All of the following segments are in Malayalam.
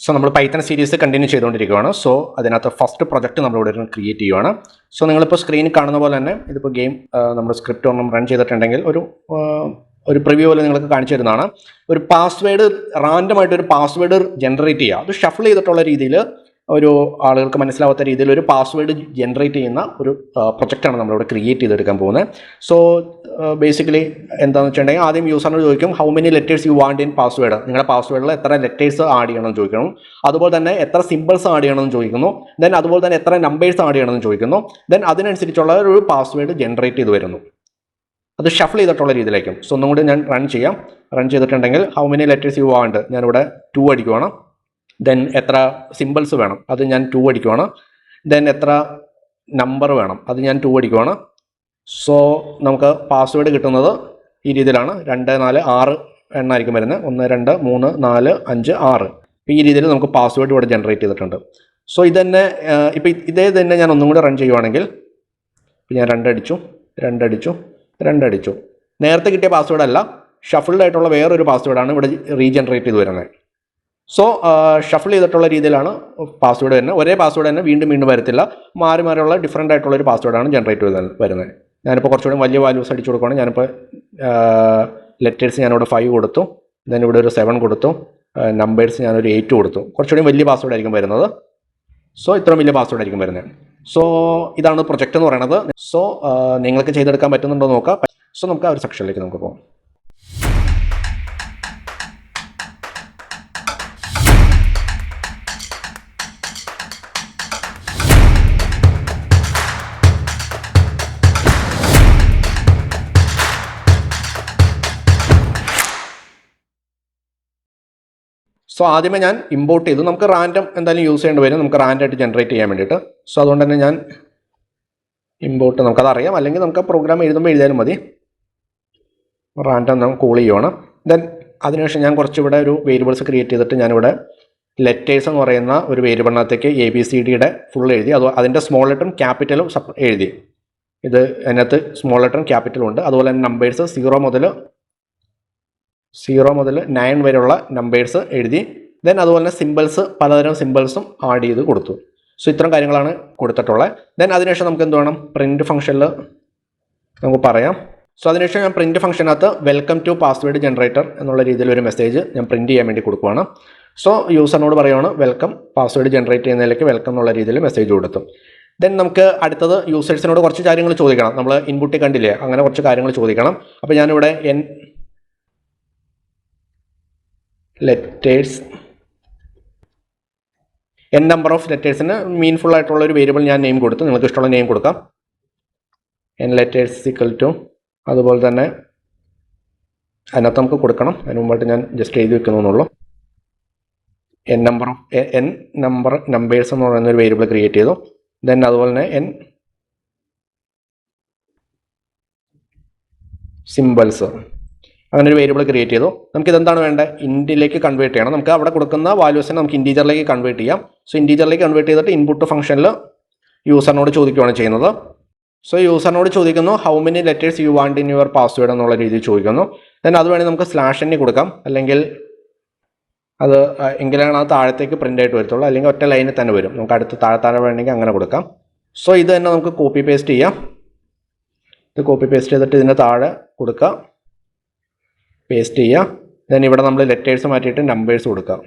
സോ നമ്മൾ പൈത്തൺ സീരീസ് കണ്ടിന്യൂ ചെയ്തുകൊണ്ടിരിക്കുകയാണ്. സോ അതിനകത്ത് ഫസ്റ്റ് പ്രൊജക്റ്റ് നമ്മളിവിടെ ക്രിയേറ്റ് ചെയ്യുകയാണ്. സോ നിങ്ങളിപ്പോൾ സ്ക്രീനിൽ കാണുന്ന പോലെ തന്നെ ഇതിപ്പോൾ ഗെയിം നമ്മൾ സ്ക്രിപ്റ്റ് ഒന്നും റൺ ചെയ്തിട്ടുണ്ടെങ്കിൽ ഒരു പ്രിവ്യൂ പോലെ നിങ്ങൾക്ക് കാണിച്ചു തരുന്നതാണ്. ഒരു പാസ്വേഡ് റാൻഡമായിട്ടൊരു പാസ്വേഡ് ജനറേറ്റ് ചെയ്യുക. അത് ഷഫിൾ ചെയ്തിട്ടുള്ള രീതിയിൽ ഒരു ആളുകൾക്ക് മനസ്സിലാവാത്ത രീതിയിൽ ഒരു പാസ്വേഡ് ജനറേറ്റ് ചെയ്യുന്ന ഒരു പ്രൊജക്റ്റാണ് നമ്മളിവിടെ ക്രിയേറ്റ് ചെയ്തെടുക്കാൻ പോകുന്നത്. സോ ബേസിക്കലി എന്താണെന്ന് വെച്ചിട്ടുണ്ടെങ്കിൽ ആദ്യം യൂസറിനോട് ചോദിക്കും how many letters you want in password. നിങ്ങളുടെ പാസ്വേഡിൽ എത്ര ലെറ്റേഴ്സ് ആഡ് ചെയ്യണമെന്ന് ചോദിക്കണം. അതുപോലെ തന്നെ എത്ര സിമ്പിൾസ് ആഡ് ചെയ്യണമെന്ന് ചോദിക്കുന്നു. ദെൻ അതുപോലെ തന്നെ എത്ര നമ്പേഴ്സ് ആഡ് ചെയ്യണമെന്ന് ചോദിക്കുന്നു. ദെൻ അതിനനുസരിച്ചുള്ള ഒരു പാസ്വേഡ് ജനറേറ്റ് ചെയ്ത് വരുന്നു. അത് ഷഫിൾ ചെയ്തിട്ടുള്ള രീതിയിലേക്കും. സോ ഒന്നും കൂടി ഞാൻ റൺ ചെയ്തിട്ടുണ്ടെങ്കിൽ how many letters you want ഞാനിവിടെ 2 അടിക്കുവാണ്. ദെൻ എത്ര സിമ്പിൾസ് വേണം അത് ഞാൻ 2 അടിക്കുവാണ്. ദെൻ എത്ര നമ്പർ വേണം അത് ഞാൻ 2 അടിക്കുവാണ്. സോ നമുക്ക് പാസ്വേഡ് കിട്ടുന്നത് ഈ രീതിയിലാണ്. 2 4 6 എണ്ണമായിരിക്കും വരുന്നത്. 1 2 3 4 5 6. ഈ രീതിയിൽ നമുക്ക് പാസ്വേഡ് ഇവിടെ ജനറേറ്റ് ചെയ്തിട്ടുണ്ട്. സോ ഇത് തന്നെ ഇപ്പോൾ ഇതേ തന്നെ ഞാൻ ഒന്നും കൂടി റൺ ചെയ്യുവാണെങ്കിൽ ഞാൻ 2 അടിച്ചു. നേരത്തെ കിട്ടിയ പാസ്വേഡ് അല്ല, ഷഫിൾഡ് ആയിട്ടുള്ള വേറൊരു പാസ്വേഡാണ് ഇവിടെ റീജനറേറ്റ് ചെയ്ത് വരുന്നത്. സോ ഷഫിൾ ചെയ്തിട്ടുള്ള രീതിയിലാണ് പാസ്വേഡ് വരുന്നത്. ഒരേ പാസ്വേഡ് തന്നെ വീണ്ടും വരത്തില്ല. മാറിയുള്ള ഡിഫറൻ്റ് ആയിട്ടുള്ള ഒരു പാസ്വേഡാണ് ജനറേറ്റ് വരുന്നത്. ഞാനിപ്പോൾ കുറച്ചുകൂടി വലിയ വാല്യൂസ് അടിച്ചു കൊടുക്കുകയാണ്. ഞാനിപ്പോൾ ലെറ്റേഴ്സ് ഞാനിവിടെ 5 കൊടുത്തു. ദെൻ ഇവിടെ ഒരു 7 കൊടുത്തു. നമ്പേഴ്സ് ഞാനൊരു 8 കൊടുത്തു. കുറച്ചുകൂടി വലിയ പാസ്വേഡ് ആയിരിക്കും വരുന്നത്. സോ ഇത്രയും വലിയ പാസ്വേഡ് ആയിരിക്കും വരുന്നത്. സോ ഇതാണ് പ്രൊജക്റ്റ് എന്ന് പറയുന്നത്. സോ നിങ്ങൾക്ക് ചെയ്തെടുക്കാൻ പറ്റുന്നുണ്ടോ നോക്കാം. സോ നമുക്ക് ആ ഒരു സെക്ഷനിലേക്ക് നമുക്ക് പോകാം. സോ ആദ്യമേ ഞാൻ ഇമ്പോർട്ട് ചെയ്തു. നമുക്ക് റാൻഡം എന്തായാലും യൂസ് ചെയ്യേണ്ടി വരും, നമുക്ക് റാൻഡമായിട്ട് ജനറേറ്റ് ചെയ്യാൻ വേണ്ടിയിട്ട്. സോ അതുകൊണ്ട് തന്നെ ഞാൻ ഇമ്പോർട്ട്, നമുക്കതറിയാം, അല്ലെങ്കിൽ നമുക്ക് പ്രോഗ്രാം എഴുതിയാലും മതി. റാൻഡം നമുക്ക് കോൾ ചെയ്യുവാണ്. ദെൻ അതിനുശേഷം ഞാൻ കുറച്ചിവിടെ ഒരു വേരിയബിൾസ് ക്രിയേറ്റ് ചെയ്തിട്ട് ഞാനിവിടെ ലെറ്റേഴ്സ് എന്ന് പറയുന്ന ഒരു വേരിയബിളിനകത്തേക്ക് ABCDയുടെ ഫുൾ എഴുതി. അതിൻ്റെ സ്മോൾ ലെറ്ററും ക്യാപിറ്റലും എഴുതി. ഇത് അതിനകത്ത് സ്മോൾ ലെറ്ററും ക്യാപിറ്റലും ഉണ്ട്. അതുപോലെ തന്നെ നമ്പേഴ്സ് 0 മുതൽ 9 വരെയുള്ള നമ്പേഴ്സ് എഴുതി. ദെൻ അതുപോലെ തന്നെ സിമ്പിൾസ്, പലതരം സിമ്പിൾസും ആഡ് ചെയ്ത് കൊടുത്തു. സോ ഇത്തരം കാര്യങ്ങളാണ് കൊടുത്തിട്ടുള്ളത്. ദെൻ അതിനുശേഷം നമുക്ക് എന്ത് വേണം, പ്രിൻറ്റ് ഫംഗ്ഷനിൽ നമുക്ക് പറയാം. സോ അതിനുശേഷം ഞാൻ പ്രിൻറ്റ് ഫംഗ്ഷനകത്ത് വെൽക്കം ടു പാസ്വേഡ് ജനറേറ്റർ എന്നുള്ള രീതിയിൽ ഒരു മെസ്സേജ് ഞാൻ പ്രിൻറ്റ് ചെയ്യാൻ വേണ്ടി കൊടുക്കുകയാണ്. സോ യൂസറിനോട് പറയുകയാണ് വെൽക്കം, പാസ്വേഡ് ജനറേറ്റ് ചെയ്യുന്നതിലേക്ക് വെൽക്കം എന്നുള്ള രീതിയിൽ മെസ്സേജ് കൊടുത്തു. ദെൻ നമുക്ക് അടുത്തത് യൂസേഴ്സിനോട് കുറച്ച് കാര്യങ്ങൾ ചോദിക്കണം. നമ്മൾ ഇൻപുട്ടിൽ കണ്ടില്ലേ, അങ്ങനെ കുറച്ച് കാര്യങ്ങൾ ചോദിക്കണം. അപ്പോൾ ഞാനിവിടെ ലെറ്റേഴ്സ് നമ്പർ ഓഫ് ലെറ്റേഴ്സിന് മീൻഫുൾ ആയിട്ടുള്ള ഒരു വേരിയബിൾ ഞാൻ നെയിം കൊടുത്തു. നിങ്ങൾക്ക് ഇഷ്ടമുള്ള നെയിം കൊടുക്കാം. ലെറ്റേഴ്സ് ഈക്വൽ ടു, അതുപോലെ തന്നെ അതിനകത്ത് നമുക്ക് കൊടുക്കണം. അതിന് മുമ്പായിട്ട് ഞാൻ ജസ്റ്റ് എഴുതി വെക്കുന്നുള്ളൂ. നമ്പേഴ്സ് എന്ന് പറയുന്ന ഒരു വേരിയബിൾ ക്രിയേറ്റ് ചെയ്തു. ദെൻ അതുപോലെ തന്നെ സിമ്പിൾസ് അങ്ങനെ ഒരു വേരിയബിൾ ക്രിയേറ്റ് ചെയ്തു. നമുക്കിതെന്താണ് വേണ്ടത്, ഇൻറ്റിലേക്ക് കൺവേർട്ട് ചെയ്യണം. നമുക്ക് അവിടെ കൊടുക്കുന്ന വാല്യൂസിനെ നമുക്ക് ഇൻറ്റീജറിലേക്ക് കൺവേർട്ട് ചെയ്യാം. സോ ഇൻറ്റീജറിലേക്ക് കൺവേർട്ട് ചെയ്തിട്ട് ഇൻപുട്ട് ഫംഗ്ഷനിൽ യൂസറിനോട് ചോദിക്കുകയാണ് ചെയ്യുന്നത്. സോ യൂസറിനോട് ചോദിക്കുന്നു how many letters you want in your password എന്നുള്ള രീതിയിൽ ചോദിക്കുന്നു. ദെൻ അത് വേണമെങ്കിൽ നമുക്ക് /n കൊടുക്കാം, അല്ലെങ്കിൽ എങ്കിലാണ് അത് താഴത്തേക്ക് പ്രിൻ്റ് ആയിട്ട് വരത്തുള്ളൂ, അല്ലെങ്കിൽ ഒറ്റ ലൈനിൽ തന്നെ വരും. നമുക്ക് അടുത്ത് താഴെ വേണമെങ്കിൽ അങ്ങനെ കൊടുക്കാം. സോ ഇത് തന്നെ നമുക്ക് കോപ്പി പേസ്റ്റ് ചെയ്യാം. ഇത് കോപ്പി പേസ്റ്റ് ചെയ്തിട്ട് ഇതിൻ്റെ താഴെ കൊടുക്കുക, പേസ്റ്റ് ചെയ്യുക. ദെൻ ഇവിടെ നമ്മൾ ലെറ്റേഴ്സ് മാറ്റിയിട്ട് നമ്പേഴ്സ് കൊടുക്കാം.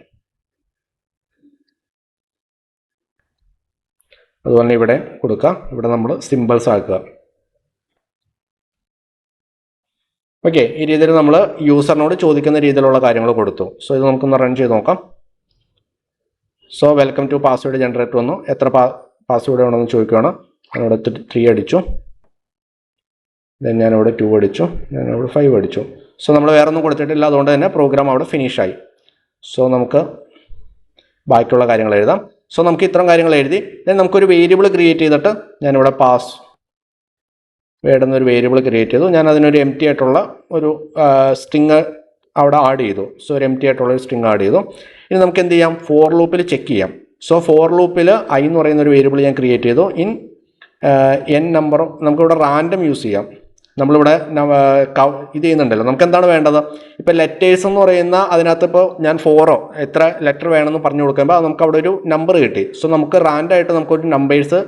അതുപോലെ ഇവിടെ കൊടുക്കുക, ഇവിടെ നമ്മൾ സിമ്പിൾസ് ആക്കുക. ഓക്കെ, ഈ രീതിയിൽ നമ്മൾ യൂസറിനോട് ചോദിക്കുന്ന രീതിയിലുള്ള കാര്യങ്ങൾ കൊടുത്തു. സോ ഇത് നമുക്കൊന്ന് റൺ ചെയ്ത് നോക്കാം. So welcome to password generator വന്നു. എത്ര പാസ്വേഡ് വേണമെന്ന് ചോദിക്കുകയാണ്. ഞാനിവിടെ 3 അടിച്ചു. ദെൻ ഞാനിവിടെ 2 അടിച്ചു. ഞാനിവിടെ 5 അടിച്ചു. സോ നമ്മൾ വേറെ ഒന്നും കൊടുത്തിട്ടില്ല, അതുകൊണ്ട് തന്നെ പ്രോഗ്രാം അവിടെ ഫിനിഷായി. സോ നമുക്ക് ബാക്കിയുള്ള കാര്യങ്ങൾ എഴുതാം. സോ നമുക്ക് ഇത്തരം കാര്യങ്ങൾ എഴുതി. ദെൻ നമുക്കൊരു വേരിയബിൾ ക്രിയേറ്റ് ചെയ്തിട്ട് ഞാനിവിടെ പാസ്വേഡ് എന്നൊരു വേരിയബിൾ ക്രിയേറ്റ് ചെയ്തു. ഞാൻ അതിനൊരു എംപ്റ്റി ആയിട്ടുള്ള ഒരു സ്ട്രിങ് അവിടെ ആഡ് ചെയ്തു. സോ ഒരു എംപ്റ്റി ആയിട്ടുള്ള ഒരു സ്ട്രിങ് ആഡ് ചെയ്തു. ഇനി നമുക്ക് എന്ത് ചെയ്യാം, ഫോർ ലൂപ്പിൽ ചെക്ക് ചെയ്യാം. സോ ഫോർ ലൂപ്പിൽ I എന്ന് പറയുന്ന ഒരു വേരിയബിൾ ഞാൻ ക്രിയേറ്റ് ചെയ്തു. ഇൻ n നമ്പർ, നമുക്കിവിടെ റാൻഡം യൂസ് ചെയ്യാം. നമ്മളിവിടെ ഇത് ചെയ്യുന്നുണ്ടല്ലോ. നമുക്ക് എന്താണ് വേണ്ടത്? ഇപ്പോൾ ലെറ്റേഴ്സ് എന്ന് പറയുന്ന അതിനകത്ത് ഇപ്പോൾ ഞാൻ 4 എത്ര ലെറ്റർ വേണമെന്ന് പറഞ്ഞു കൊടുക്കുമ്പോൾ നമുക്ക് അവിടെ ഒരു നമ്പർ കിട്ടി. സോ നമുക്ക് റാൻഡായിട്ട് നമുക്കൊരു നമ്പേഴ്സ്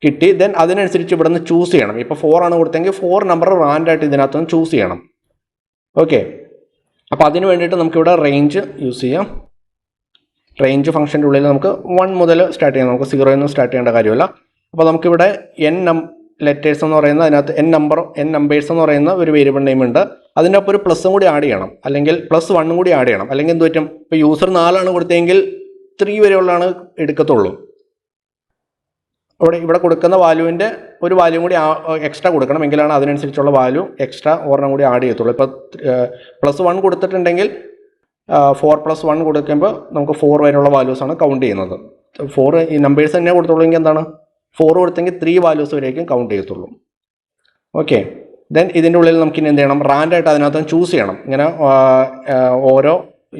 കിട്ടി. ദെൻ അതിനനുസരിച്ച് ഇവിടെ നിന്ന് ചൂസ് ചെയ്യണം. ഇപ്പോൾ 4 ആണ് കൊടുത്തെങ്കിൽ 4 നമ്പർ റാൻഡായിട്ട് ഇതിനകത്തുനിന്ന് ചൂസ് ചെയ്യണം. ഓക്കെ, അപ്പോൾ അതിന് വേണ്ടിയിട്ട് നമുക്കിവിടെ റേഞ്ച് യൂസ് ചെയ്യാം. റേഞ്ച് ഫംഗ്ഷൻ്റെ ഉള്ളിൽ നമുക്ക് 1 മുതൽ സ്റ്റാർട്ട് ചെയ്യാം. നമുക്ക് 0 ഒന്നും സ്റ്റാർട്ട് ചെയ്യേണ്ട കാര്യമില്ല. അപ്പോൾ നമുക്കിവിടെ ലെറ്റേഴ്സ് എന്ന് പറയുന്ന അതിനകത്ത് നമ്പേഴ്സ് എന്ന് പറയുന്ന ഒരു വേരിയബിൾ നെയിം ഉണ്ട്. അതിൻ്റെ ഒപ്പം ഒരു പ്ലസും കൂടി ആഡ് ചെയ്യണം, അല്ലെങ്കിൽ +1 കൂടി ആഡ് ചെയ്യണം. അല്ലെങ്കിൽ എന്ത് പറ്റും? ഇപ്പോൾ യൂസർ 4 ആണ് കൊടുത്തെങ്കിൽ 3 വരെയുള്ളതാണ് എടുക്കത്തുള്ളൂ. ഇവിടെ കൊടുക്കുന്ന വാല്യൂവിൻ്റെ ഒരു വാല്യൂ കൂടി എക്സ്ട്രാ കൊടുക്കണം, എങ്കിലാണ് അതിനനുസരിച്ചുള്ള വാല്യൂ എക്സ്ട്രാ ഒരെണ്ണം കൂടി ആഡ് ചെയ്യത്തുള്ളൂ. ഇപ്പോൾ +1 കൊടുത്തിട്ടുണ്ടെങ്കിൽ 4+1 കൊടുക്കുമ്പോൾ നമുക്ക് 4 വരെയുള്ള വാല്യൂസാണ് കൗണ്ട് ചെയ്യുന്നത്. 4 ഈ നമ്പേഴ്സ് തന്നെ കൊടുത്തുള്ളൂ എന്താണ്? 4 കൊടുത്തെങ്കിൽ 3 വാല്യൂസ് വരെയൊക്കെ കൗണ്ട് ചെയ്യത്തുള്ളൂ. ഓക്കെ, ദെൻ ഇതിൻ്റെ ഉള്ളിൽ നമുക്ക് ഇനി എന്ത് ചെയ്യണം? റാൻഡായിട്ട് അതിനകത്ത് ചൂസ് ചെയ്യണം. ഇങ്ങനെ ഓരോ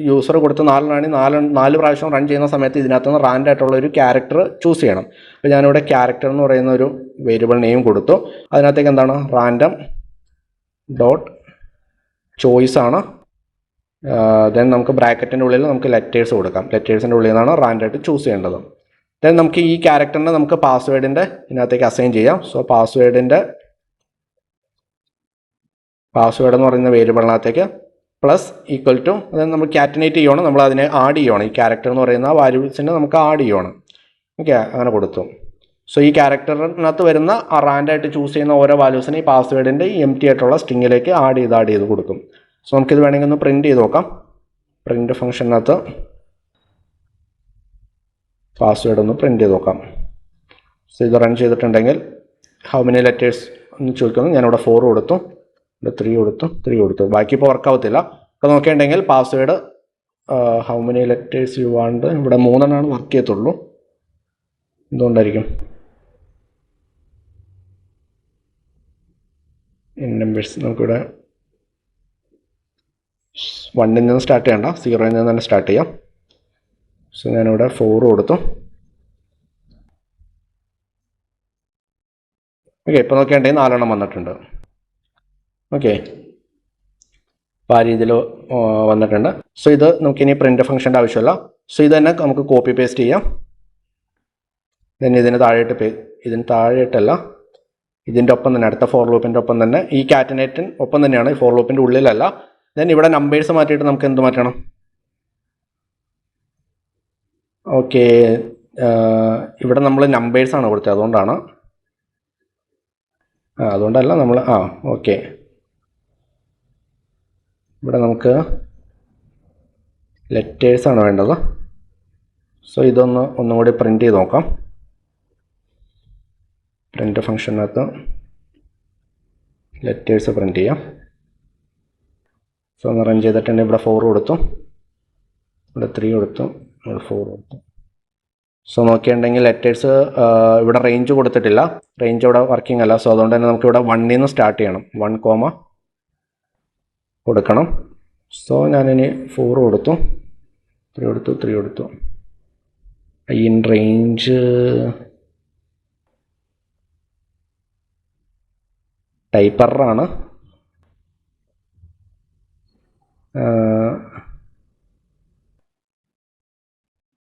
യൂസർ കൊടുത്ത് 4 പ്രാവശ്യം റൺ ചെയ്യുന്ന സമയത്ത് ഇതിനകത്തുനിന്ന് റാൻഡായിട്ടുള്ള ഒരു ക്യാരക്ടർ ചൂസ് ചെയ്യണം. അപ്പോൾ ഞാനിവിടെ ക്യാരക്ടർ എന്ന് പറയുന്ന ഒരു വേരിയബിൾ നെയിം കൊടുത്തു. അതിനകത്തേക്ക് എന്താണ്? റാൻഡം ഡോട്ട് ചോയ്സ് ആണ്. ദെൻ നമുക്ക് ബ്രാക്കറ്റിൻ്റെ ഉള്ളിൽ നമുക്ക് ലെറ്റേഴ്സ് കൊടുക്കാം. ലെറ്റേഴ്സിൻ്റെ ഉള്ളിൽ നിന്നാണ് റാൻഡായിട്ട് ചൂസ് ചെയ്യേണ്ടത്. ദെൻ നമുക്ക് ഈ ക്യാരക്ടറിനെ നമുക്ക് പാസ്വേഡിൻ്റെ ഇതിനകത്തേക്ക് അസൈൻ ചെയ്യാം. സോ പാസ്വേഡ് എന്ന് പറയുന്ന വേരിയബിളിനകത്തേക്ക് += അതായത് നമ്മൾ കാറ്റിനേറ്റ് ചെയ്യണം, നമ്മൾ അതിനെ ആഡ് ചെയ്യണം. ഈ ക്യാരക്ടർ എന്ന് പറയുന്ന വാല്യൂസിനെ നമുക്ക് ആഡ് ചെയ്യണം. ഓക്കെ, അങ്ങനെ കൊടുത്തു. സോ ഈ ക്യാരക്ടറിനകത്ത് വരുന്ന റാൻഡായിട്ട് ചൂസ് ചെയ്യുന്ന ഓരോ വാല്യൂസിനെ ഈ പാസ്വേഡിൻ്റെ ഈ എംപ്റ്റി ആയിട്ടുള്ള സ്ട്രിങ്ങിലേക്ക് ആഡ് ചെയ്ത് കൊടുക്കും. സോ നമുക്കിത് വേണമെങ്കിൽ ഒന്ന് പ്രിൻറ്റ് ചെയ്ത് നോക്കാം. പ്രിൻറ്റ് ഫംഗ്ഷനകത്ത് പാസ്വേഡ് ഒന്ന് പ്രിൻറ്റ് ചെയ്ത് നോക്കാം. സോ ഇത് റൺ ചെയ്തിട്ടുണ്ടെങ്കിൽ ഹൗ മെനി ലെറ്റേഴ്സ് എന്ന് ചോദിക്കുന്നു. ഞാനിവിടെ 4 കൊടുത്തു, ഇവിടെ 3 കൊടുത്തു. ബാക്കി ഇപ്പോൾ വർക്ക് ആവത്തില്ല. ഇപ്പോൾ നോക്കിയിട്ടുണ്ടെങ്കിൽ password how many letters you want, ഇവിടെ 3 എണ്ണമാണ് വർക്ക് ചെയ്യത്തുള്ളൂ. എന്തുകൊണ്ടായിരിക്കും? നമ്പേഴ്സ് നമുക്കിവിടെ 1ൽ നിന്ന് സ്റ്റാർട്ട് ചെയ്യണ്ട, 0ൽ നിന്ന് തന്നെ സ്റ്റാർട്ട് ചെയ്യാം. സോ ഞാനിവിടെ 4 കൊടുത്തു. ഓക്കെ, ഇപ്പോൾ നോക്കിയിട്ടുണ്ടെങ്കിൽ 4 എണ്ണം വന്നിട്ടുണ്ട്. ഓക്കെ, അപ്പോൾ ആ രീതിയിൽ വന്നിട്ടുണ്ട്. സോ ഇത് നമുക്കിനി പ്രിൻ്റ് ഫംഗ്ഷൻ്റെ ആവശ്യമില്ല. സോ ഇത് തന്നെ നമുക്ക് കോപ്പി പേസ്റ്റ് ചെയ്യാം. ദെൻ ഇതിന് താഴെയിട്ടല്ല, ഇതിൻ്റെ ഒപ്പം തന്നെ അടുത്ത ഫോർ ലൂപ്പിൻ്റെ ഒപ്പം തന്നെ ഈ കാറ്റനേറ്റിന് ഒപ്പം തന്നെയാണ്, ഈ ഫോർ ലൂപ്പിൻ്റെ ഉള്ളിലല്ല. ദെൻ ഇവിടെ നമ്പേഴ്സ് മാറ്റിയിട്ട് നമുക്ക് എന്ത് മാറ്റണം? ഓക്കെ, ഇവിടെ നമ്മൾ നമ്പേഴ്സാണ് കൊടുത്തത്, അതുകൊണ്ടല്ല നമ്മൾ ഓക്കെ, ഇവിടെ നമുക്ക് ലെറ്റേഴ്സാണ് വേണ്ടത്. സോ ഒന്നും കൂടി പ്രിൻ്റ് ചെയ്ത് നോക്കാം. പ്രിൻ്റ് ഫംഗ്ഷനകത്ത് ലെറ്റേഴ്സ് പ്രിൻ്റ് ചെയ്യാം. സോ ഒന്ന് റൺ ചെയ്തിട്ടുണ്ടെങ്കിൽ ഇവിടെ 4 കൊടുത്തു, ഇവിടെ 3 കൊടുത്തു, ഇവിടെ 4 കൊടുത്തു. സോ നോക്കിയിട്ടുണ്ടെങ്കിൽ ലെറ്റേഴ്സ് ഇവിടെ റേഞ്ച് കൊടുത്തിട്ടില്ല, റേഞ്ച് ഇവിടെ വർക്കിംഗ് അല്ല. സോ അതുകൊണ്ട് തന്നെ നമുക്കിവിടെ 1ൽ നിന്ന് സ്റ്റാർട്ട് ചെയ്യണം, 1, കൊടുക്കണം. സോ ഞാനിനി 4 കൊടുത്തു, 3 കൊടുത്തു. ഇൻ റേഞ്ച് ടൈപ്പ് എററാണ്.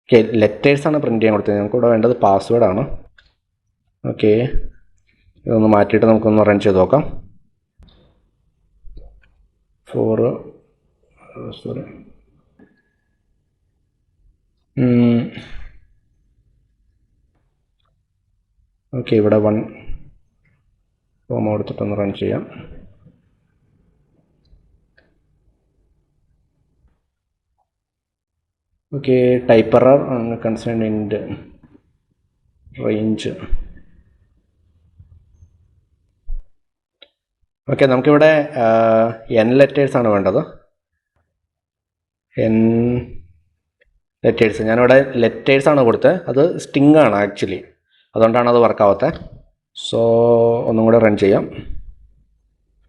ഓക്കെ, ലെറ്റേഴ്സാണ് പ്രിൻ്റ് ചെയ്യാൻ കൊടുത്തത്. നമുക്കിവിടെ വേണ്ടത് പാസ്വേഡാണ്. ഓക്കെ, ഇതൊന്ന് മാറ്റിയിട്ട് നമുക്കൊന്ന് റൺ ചെയ്ത് നോക്കാം. 4 ഓക്കെ, ഇവിടെ 1 കൊടുത്തിട്ടൊന്ന് റൺ ചെയ്യാം. Okay, type error concern in range. Okay, നമുക്കിവിടെ n ലെറ്റേഴ്സാണ് വേണ്ടത്. n ലെറ്റേഴ്സ് ഞാനിവിടെ ലെറ്റേഴ്സാണ് കൊടുത്തത്, അത് സ്ട്രിങ് ആണ് ആക്ച്വലി, അതുകൊണ്ടാണ് അത് വർക്കാവാത്തത്. സോ ഒന്നും കൂടെ റൺ ചെയ്യാം.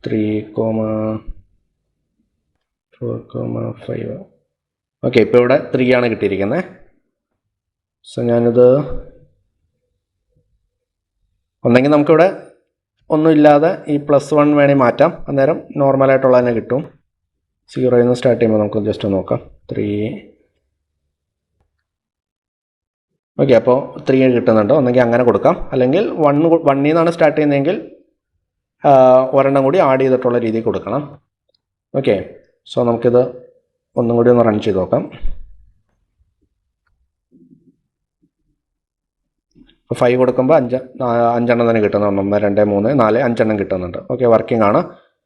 3,4,5. ഓക്കെ, ഇപ്പോൾ ഇവിടെ 3 ആണ് കിട്ടിയിരിക്കുന്നത്. സോ ഞാനിത് ഒന്നെങ്കിൽ നമുക്കിവിടെ ഒന്നുമില്ലാതെ ഈ +1 വേണമെങ്കിൽ മാറ്റാം. അന്നേരം നോർമലായിട്ടുള്ള തന്നെ കിട്ടും. 0 നിന്ന് സ്റ്റാർട്ട് ചെയ്യുമ്പോൾ നമുക്ക് ജസ്റ്റ് നോക്കാം. 3 ഓക്കെ. അപ്പോൾ 3 കിട്ടുന്നുണ്ട്. ഒന്നെങ്കിൽ അങ്ങനെ കൊടുക്കാം, അല്ലെങ്കിൽ 1 നിന്നാണ് സ്റ്റാർട്ട് ചെയ്യുന്നതെങ്കിൽ ഒരെണ്ണം കൂടി ആഡ് ചെയ്തിട്ടുള്ള രീതിയിൽ കൊടുക്കണം. ഓക്കെ. സോ നമുക്കിത് ഒന്നും കൂടി ഒന്ന് റൺ ചെയ്ത് നോക്കാം. 5 കൊടുക്കുമ്പോൾ 5 തന്നെ കിട്ടുന്നുണ്ട്. 1 2 3 4 5 കിട്ടുന്നുണ്ട്. ഓക്കെ, വർക്കിംഗ് ആണ്.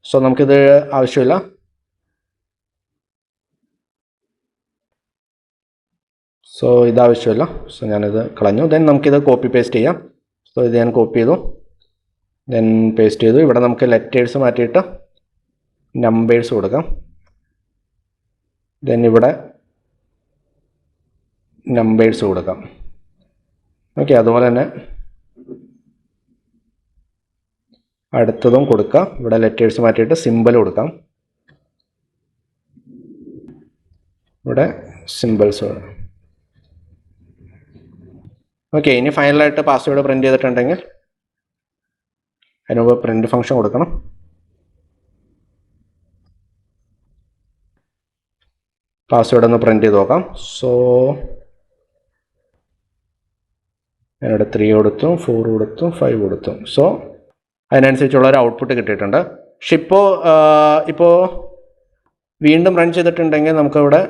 സോ നമുക്കിത് ആവശ്യമില്ല. സോ ഇതാവശ്യമില്ല. സോ ഞാനിത് കളഞ്ഞു. ദെൻ നമുക്കിത് കോപ്പി പേസ്റ്റ് ചെയ്യാം. സോ ഇത് ഞാൻ കോപ്പി ചെയ്തു, ദെൻ പേസ്റ്റ് ചെയ്തു. ഇവിടെ നമുക്ക് ലെറ്റേഴ്സ് മാറ്റിയിട്ട് നമ്പേഴ്സ് കൊടുക്കാം. ദെൻ ഇവിടെ നമ്പേഴ്സ് കൊടുക്കാം. ഓക്കെ, അതുപോലെ തന്നെ അടുത്തതും കൊടുക്കാം. ഇവിടെ ലെറ്റേഴ്സ് മാറ്റിയിട്ട് സിമ്പിൾ കൊടുക്കാം. ഇവിടെ സിമ്പിൾസ് കൊടുക്കാം. ഓക്കെ, ഇനി ഫൈനലായിട്ട് പാസ്വേഡ് പ്രിൻ്റ് ചെയ്തിട്ടുണ്ടെങ്കിൽ അതിനുമുമ്പ് പ്രിൻ്റ് ഫംഗ്ഷൻ കൊടുക്കണം. പാസ്വേഡ് ഒന്ന് പ്രിൻ്റ് ചെയ്ത് നോക്കാം. സോ ഞാനിവിടെ 3 കൊടുത്തു, 4 കൊടുത്തു, 5 കൊടുത്തു. സോ അതിനനുസരിച്ചുള്ള ഒരു ഔട്ട്പുട്ട് കിട്ടിയിട്ടുണ്ട്. പക്ഷെ ഇപ്പോൾ വീണ്ടും റൺ ചെയ്തിട്ടുണ്ടെങ്കിൽ നമുക്കിവിടെ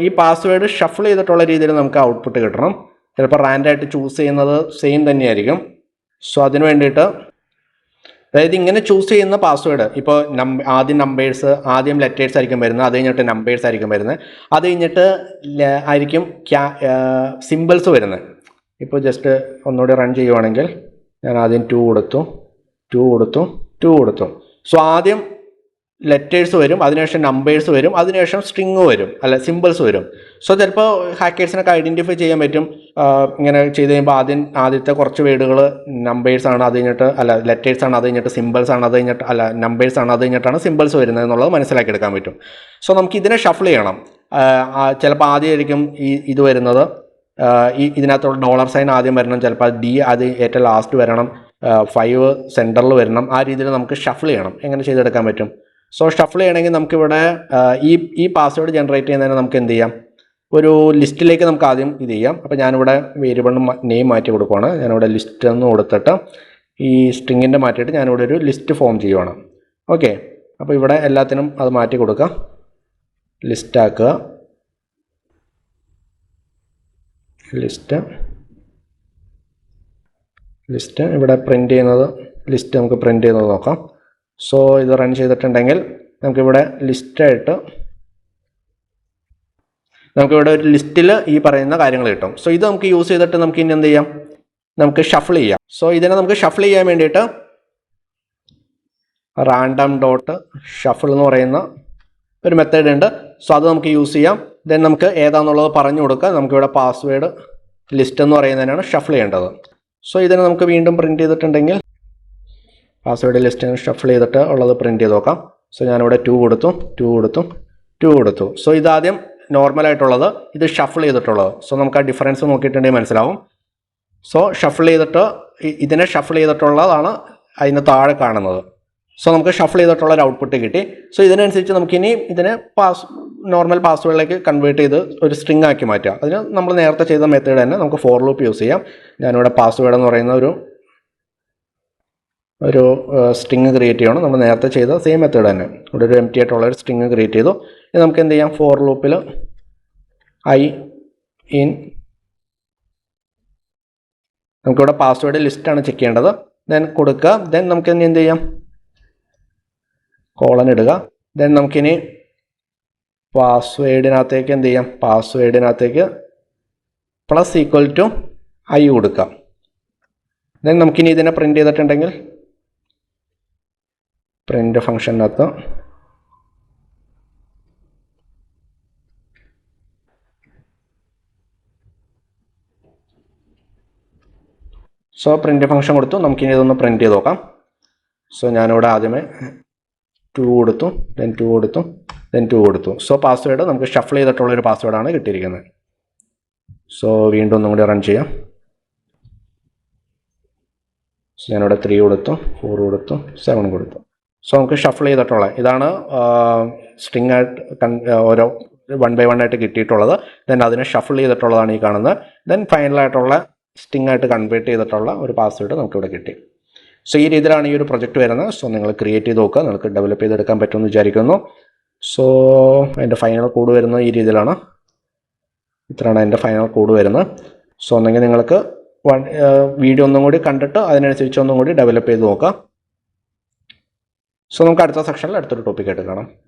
ഈ പാസ്വേഡ് ഷഫിൾ ചെയ്തിട്ടുള്ള രീതിയിൽ നമുക്ക് ഔട്ട്പുട്ട് കിട്ടണം. ചിലപ്പോൾ റാൻഡായിട്ട് ചൂസ് ചെയ്യുന്നത് സെയിം തന്നെയായിരിക്കും. സോ അതിന് വേണ്ടിയിട്ട്, അതായത് ഇങ്ങനെ ചൂസ് ചെയ്യുന്ന പാസ്വേഡ്, ഇപ്പോൾ ആദ്യം നമ്പേഴ്സ്, ആദ്യം ലെറ്റേഴ്സ് ആയിരിക്കും വരുന്നത്, അത് കഴിഞ്ഞിട്ട് നമ്പേഴ്സ് ആയിരിക്കും വരുന്നത്, അത് കഴിഞ്ഞിട്ട് ആയിരിക്കും സിമ്പിൾസ് വരുന്നത്. ഇപ്പോൾ ജസ്റ്റ് ഒന്നുകൂടി റൺ ചെയ്യുവാണെങ്കിൽ ഞാൻ ആദ്യം 2 കൊടുത്തു, 2 കൊടുത്തു, 2 കൊടുത്തു. സോ ആദ്യം ലെറ്റേഴ്സ് വരും, അതിനുശേഷം നമ്പേഴ്സ് വരും, അതിനുശേഷം സ്ട്രിങ് വരും, അല്ല സിമ്പിൾസ് വരും. സോ ചിലപ്പോൾ ഹാക്കേഴ്സിനൊക്കെ ഐഡൻറ്റിഫൈ ചെയ്യാൻ പറ്റും. ഇങ്ങനെ ചെയ്ത് കഴിയുമ്പോൾ ആദ്യത്തെ കുറച്ച് വേർഡുകൾ നമ്പേഴ്സ് ആണ്, അത് കഴിഞ്ഞിട്ട് ലെറ്റേഴ്സ് ആണ്, അത് കഴിഞ്ഞിട്ട് സിമ്പിൾസ് ആണ്, അത് കഴിഞ്ഞിട്ട് നമ്പേഴ്സ് ആണ്, അത് കഴിഞ്ഞിട്ടാണ് സിമ്പിൾസ് വരുന്നത് എന്നുള്ളത് മനസ്സിലാക്കിയെടുക്കാൻ പറ്റും. സോ നമുക്ക് ഇതിനെ ഷഫിൾ ചെയ്യണം. ചിലപ്പോൾ ആദ്യമായിരിക്കും ഇത് വരുന്നത്, ഇതിനകത്തുള്ള $സൈൻ ആദ്യം വരണം, ചിലപ്പോൾ അത് ഏറ്റവും ലാസ്റ്റ് വരണം, 5 സെൻറ്ററിൽ വരണം. ആ രീതിയിൽ നമുക്ക് ഷഫിൾ ചെയ്യണം. എങ്ങനെ ചെയ്തെടുക്കാൻ പറ്റും? സോ ഷഫിൾ ചെയ്യണമെങ്കിൽ നമുക്കിവിടെ ഈ പാസ്വേഡ് ജനറേറ്റ് ചെയ്യുന്നതിന് നമുക്ക് എന്ത് ചെയ്യാം, ഒരു ലിസ്റ്റിലേക്ക് നമുക്ക് ആദ്യം ഇത് ചെയ്യാം. അപ്പോൾ ഞാനിവിടെ വേരിയബിളിന് നെയിം മാറ്റി കൊടുക്കുകയാണ്. ഞാനിവിടെ ലിസ്റ്റ് എന്ന് കൊടുത്തിട്ട് ഈ സ്ട്രിങ്ങിൻ്റെ മാറ്റിയിട്ട് ഞാനിവിടെ ഒരു ലിസ്റ്റ് ഫോം ചെയ്യുവാണ്. ഓക്കെ, അപ്പോൾ ഇവിടെ എല്ലാത്തിനും അത് മാറ്റി കൊടുക്കുക, ലിസ്റ്റ് ആക്കുക. ലിസ്റ്റ് ഇവിടെ പ്രിൻ്റ് ചെയ്യുന്നത്, ലിസ്റ്റ് നമുക്ക് പ്രിൻ്റ് ചെയ്യുന്നത് നോക്കാം. സോ ഇത് റൺ ചെയ്തിട്ടുണ്ടെങ്കിൽ നമുക്കിവിടെ ലിസ്റ്റായിട്ട് നമുക്കിവിടെ ഒരു ലിസ്റ്റിൽ ഈ പറയുന്ന കാര്യങ്ങൾ കിട്ടും. സോ ഇത് നമുക്ക് യൂസ് ചെയ്തിട്ട് നമുക്ക് ഇനി എന്ത് ചെയ്യാം, നമുക്ക് ഷഫിൾ ചെയ്യാം. സോ ഇതിനെ നമുക്ക് ഷഫിൾ ചെയ്യാൻ വേണ്ടിയിട്ട് random.shuffle എന്ന് പറയുന്ന ഒരു മെത്തേഡ് ഉണ്ട്. സോ അത് നമുക്ക് യൂസ് ചെയ്യാം. ദെൻ നമുക്ക് ഏതാണെന്നുള്ളത് പറഞ്ഞു കൊടുക്കുക. നമുക്കിവിടെ പാസ്വേഡ് ലിസ്റ്റ് എന്ന് പറയുന്നതിനാണ് ഷഫിൾ ചെയ്യേണ്ടത്. സോ ഇതിനെ നമുക്ക് വീണ്ടും പ്രിൻ്റ് ചെയ്തിട്ടുണ്ടെങ്കിൽ പാസ്വേഡ് ലിസ്റ്റ് ഷഫിൾ ചെയ്തിട്ട് ഉള്ളത് പ്രിൻ്റ് ചെയ്ത് നോക്കാം. സോ ഞാനിവിടെ 2 കൊടുത്തു, 2 കൊടുത്തു, 2 കൊടുത്തു. സോ ഇതാദ്യം നോർമലായിട്ടുള്ളത്, ഇത് ഷഫിൾ ചെയ്തിട്ടുള്ളത്. സോ നമുക്ക് ആ ഡിഫറൻസ് നോക്കിയിട്ടുണ്ടെങ്കിൽ മനസ്സിലാവും. സോ ഷഫിൾ ചെയ്തിട്ട് ഇതിനെ ഷഫിൾ ചെയ്തിട്ടുള്ളതാണ് അതിന് താഴെ കാണുന്നത്. സോ നമുക്ക് ഷഫിൾ ചെയ്തിട്ടുള്ള ഒരു ഔട്ട്പുട്ട് കിട്ടി. സോ ഇതിനനുസരിച്ച് നമുക്കിനി ഇതിനെ നോർമൽ പാസ്വേഡിലേക്ക് കൺവേർട്ട് ചെയ്ത് ഒരു സ്ട്രിങ് ആക്കി മാറ്റാം. അതിന് നമ്മൾ നേരത്തെ ചെയ്ത മെത്തേഡ് തന്നെ നമുക്ക് ഫോർ ലൂപ്പ് യൂസ് ചെയ്യാം. ഞാനിവിടെ പാസ്വേഡ് എന്ന് പറയുന്ന ഒരു സ്ട്രിങ് ക്രിയേറ്റ് ചെയ്യണം. നമ്മൾ നേരത്തെ ചെയ്ത സെയിം മെത്തേഡ് തന്നെ ഇവിടെ ഒരു എംപ്റ്റി ആയിട്ടുള്ള ഒരു സ്ട്രിങ് ക്രിയേറ്റ് ചെയ്തു. ഇനി നമുക്ക് എന്ത് ചെയ്യാം, ഫോർ ലൂപ്പിൽ നമുക്കിവിടെ പാസ്വേഡ് ലിസ്റ്റാണ് ചെക്ക് ചെയ്യേണ്ടത്. ദെൻ കൊടുക്കുക. ദെൻ നമുക്ക് ഇനി എന്ത് ചെയ്യാം, കോളൻ ഇടുക. ദെൻ നമുക്കിനി പാസ്വേഡിനകത്തേക്ക് എന്ത് ചെയ്യാം, പാസ്വേഡിനകത്തേക്ക് +=i കൊടുക്കാം. ദെൻ നമുക്കിനി ഇതിനെ പ്രിൻ്റ് ചെയ്തിട്ടുണ്ടെങ്കിൽ പ്രിൻ്റ് ഫംഗ്ഷനകത്ത് സോ പ്രിൻ്റ് ഫംഗ്ഷൻ കൊടുത്തു. നമുക്കിനി ഇതൊന്ന് പ്രിൻ്റ് ചെയ്ത് നോക്കാം. സോ ഞാനിവിടെ ആദ്യമേ 2 കൊടുത്തു, ദെൻ 2 കൊടുത്തു, ദെൻ 2 കൊടുത്തു. സോ പാസ്വേഡ് നമുക്ക് ഷഫിൾ ചെയ്തിട്ടുള്ളൊരു പാസ്വേഡാണ് കിട്ടിയിരിക്കുന്നത്. സോ വീണ്ടും ഒന്നും കൂടി റൺ ചെയ്യാം. സോ ഞാനിവിടെ 3 കൊടുത്തു, 4 കൊടുത്തു, 7 കൊടുത്തു. സോ നമുക്ക് ഷഫിൾ ചെയ്തിട്ടുള്ള ഇതാണ് സ്ട്രിങ് ആയിട്ട് ഓരോ 1 by 1 ആയിട്ട് കിട്ടിയിട്ടുള്ളത്. ദെൻ അതിനെ ഷഫിൾ ചെയ്തിട്ടുള്ളതാണ് ഈ കാണുന്നത്. ദെൻ ഫൈനലായിട്ടുള്ള സ്ട്രിങ് ആയിട്ട് കൺവേർട്ട് ചെയ്തിട്ടുള്ള ഒരു പാസ്വേഡ് നമുക്കിവിടെ കിട്ടി. സോ ഈ രീതിയിലാണ് ഈ ഒരു പ്രൊജക്റ്റ് വരുന്നത്. സോ നിങ്ങൾ ക്രിയേറ്റ് ചെയ്ത് നോക്കുക, നിങ്ങൾക്ക് ഡെവലപ്പ് ചെയ്തെടുക്കാൻ പറ്റുമെന്ന് വിചാരിക്കുന്നു. സോ അതിൻ്റെ ഫൈനൽ കോഡ് വരുന്നത് ഈ രീതിയിലാണ്. ഇത്രയാണ് അതിൻ്റെ ഫൈനൽ കോഡ് വരുന്നത്. സോ ഒന്നെങ്കിൽ നിങ്ങൾക്ക് വീഡിയോ ഒന്നും കൂടി കണ്ടിട്ട് അതിനനുസരിച്ച് ഒന്നും കൂടി ഡെവലപ്പ് ചെയ്ത് നോക്കാം. സോ നമുക്ക് അടുത്ത സെക്ഷനിൽ അടുത്തൊരു ടോപ്പിക്കായിട്ട് കാണാം.